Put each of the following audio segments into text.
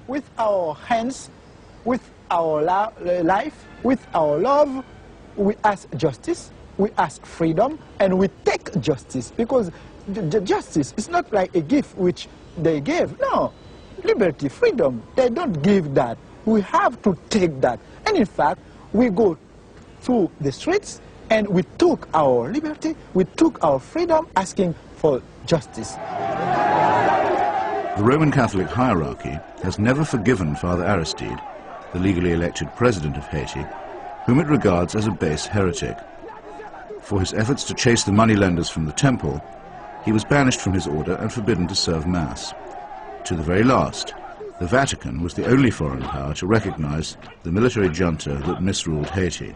with our hands, with our life, with our love. We ask justice, we ask freedom, and we take justice, because the justice is not like a gift which they gave. No, liberty, freedom, they don't give that. We have to take that. And in fact, we go through the streets and we took our liberty, we took our freedom, asking for justice. The Roman Catholic hierarchy has never forgiven Father Aristide, the legally elected president of Haiti, whom it regards as a base heretic. For his efforts to chase the moneylenders from the temple, he was banished from his order and forbidden to serve Mass. To the very last, the Vatican was the only foreign power to recognize the military junta that misruled Haiti.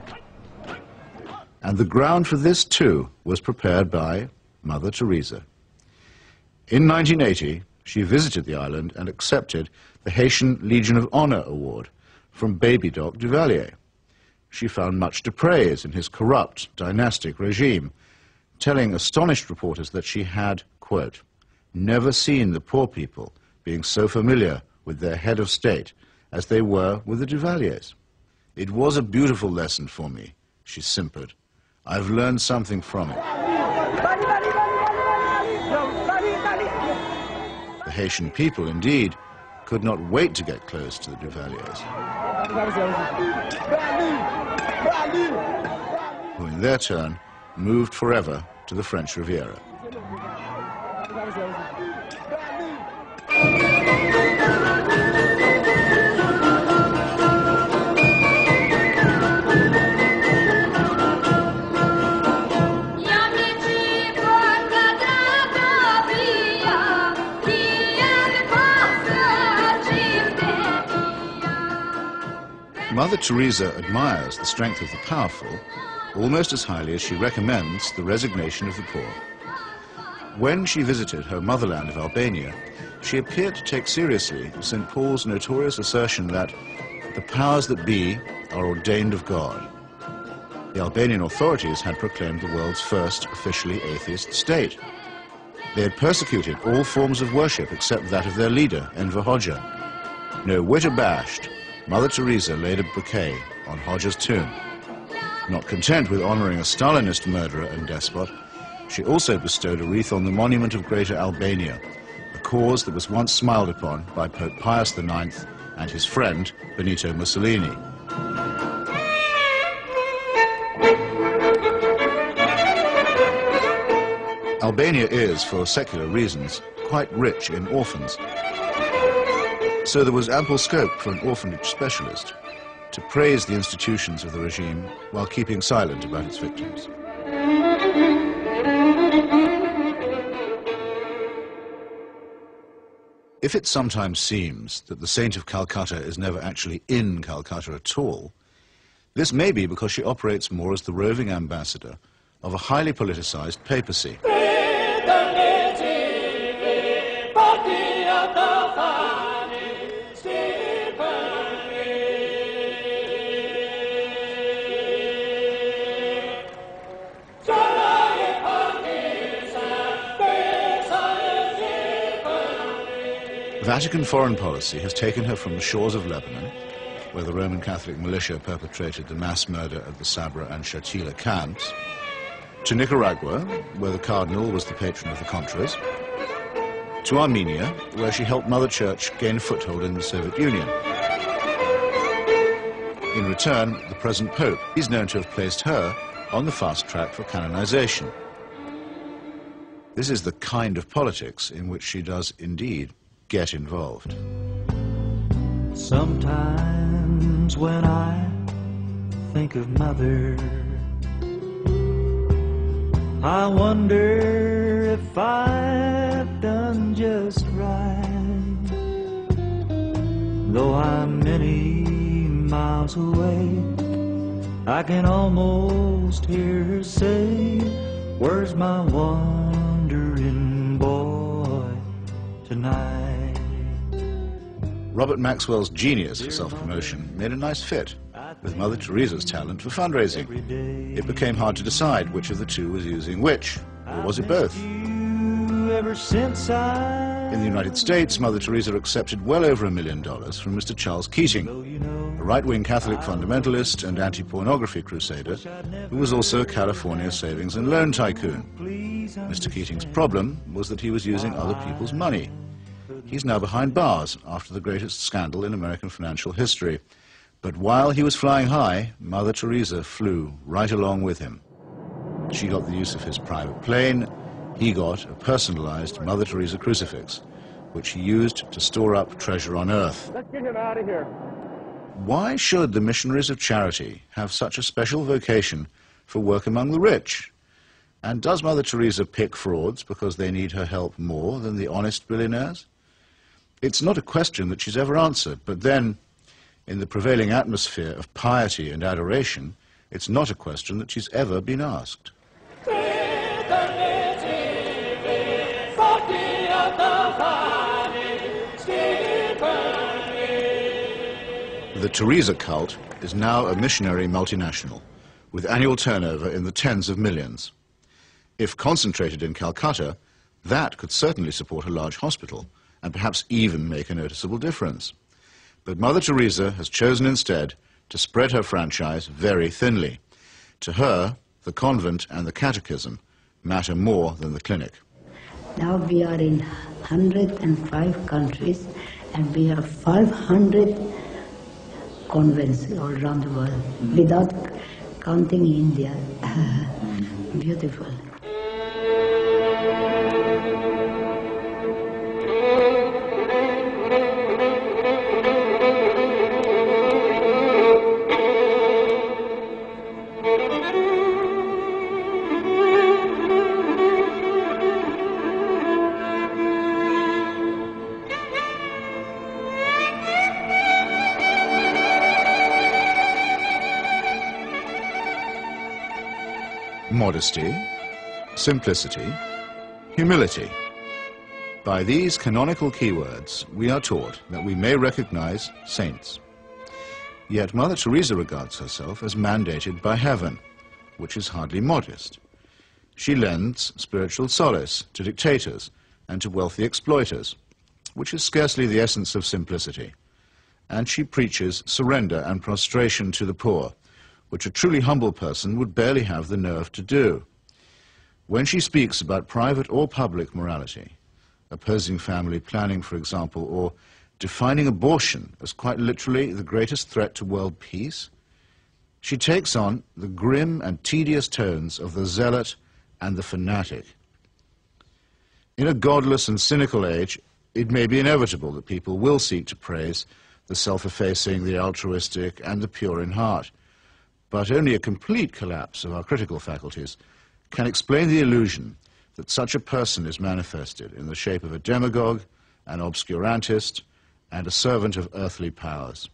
And the ground for this, too, was prepared by Mother Teresa. In 1980, she visited the island and accepted the Haitian Legion of Honor Award from Baby Doc Duvalier. She found much to praise in his corrupt, dynastic regime, telling astonished reporters that she had, quote, never seen the poor people being so familiar with their head of state as they were with the Duvaliers. It was a beautiful lesson for me, she simpered. I've learned something from it. The Haitian people, indeed, could not wait to get close to the Duvaliers, who in their turn moved forever to the French Riviera. Mother Teresa admires the strength of the powerful almost as highly as she recommends the resignation of the poor. When she visited her motherland of Albania, she appeared to take seriously St. Paul's notorious assertion that the powers that be are ordained of God. The Albanian authorities had proclaimed the world's first officially atheist state. They had persecuted all forms of worship except that of their leader, Enver Hoxha. No whit abashed, Mother Teresa laid a bouquet on Hoxha's tomb. Not content with honoring a Stalinist murderer and despot, she also bestowed a wreath on the monument of Greater Albania, a cause that was once smiled upon by Pope Pius IX and his friend, Benito Mussolini. Albania is, for secular reasons, quite rich in orphans. So there was ample scope for an orphanage specialist to praise the institutions of the regime while keeping silent about its victims. If it sometimes seems that the Saint of Calcutta is never actually in Calcutta at all, this may be because she operates more as the roving ambassador of a highly politicized papacy. Vatican foreign policy has taken her from the shores of Lebanon, where the Roman Catholic militia perpetrated the mass murder of the Sabra and Shatila camps, to Nicaragua, where the Cardinal was the patron of the Contras, to Armenia, where she helped Mother Church gain a foothold in the Soviet Union. In return, the present Pope is known to have placed her on the fast track for canonization. This is the kind of politics in which she does indeed get involved. Sometimes when I think of Mother, I wonder if I've done just right. Though I'm many miles away, I can almost hear her say, "Where's my wandering boy tonight?" Robert Maxwell's genius for self-promotion made a nice fit with Mother Teresa's talent for fundraising. It became hard to decide which of the two was using which, or was it both? Ever since I In the United States, Mother Teresa accepted well over $1 million from Mr. Charles Keating, a right-wing Catholic fundamentalist and anti-pornography crusader who was also a California savings and loan tycoon. Mr. Keating's problem was that he was using other people's money. He's now behind bars after the greatest scandal in American financial history. But while he was flying high, Mother Teresa flew right along with him. She got the use of his private plane. He got a personalized Mother Teresa crucifix, which he used to store up treasure on earth. Let's get him out of here. Why should the missionaries of charity have such a special vocation for work among the rich? And does Mother Teresa pick frauds because they need her help more than the honest billionaires? It's not a question that she's ever answered, but then, in the prevailing atmosphere of piety and adoration, it's not a question that she's ever been asked. The Teresa cult is now a missionary multinational, with annual turnover in the tens of millions. If concentrated in Calcutta, that could certainly support a large hospital, and perhaps even make a noticeable difference. But Mother Teresa has chosen instead to spread her franchise very thinly. To her, the convent and the catechism matter more than the clinic. Now we are in 105 countries and we have 500 convents all around the world, without counting India. Beautiful. Modesty, simplicity, humility. By these canonical keywords, we are taught that we may recognize saints. Yet Mother Teresa regards herself as mandated by heaven, which is hardly modest. She lends spiritual solace to dictators and to wealthy exploiters, which is scarcely the essence of simplicity. And she preaches surrender and prostration to the poor, which a truly humble person would barely have the nerve to do. When she speaks about private or public morality, opposing family planning, for example, or defining abortion as quite literally the greatest threat to world peace, she takes on the grim and tedious tones of the zealot and the fanatic. In a godless and cynical age, it may be inevitable that people will seek to praise the self-effacing, the altruistic, and the pure in heart. But only a complete collapse of our critical faculties can explain the illusion that such a person is manifested in the shape of a demagogue, an obscurantist, and a servant of earthly powers.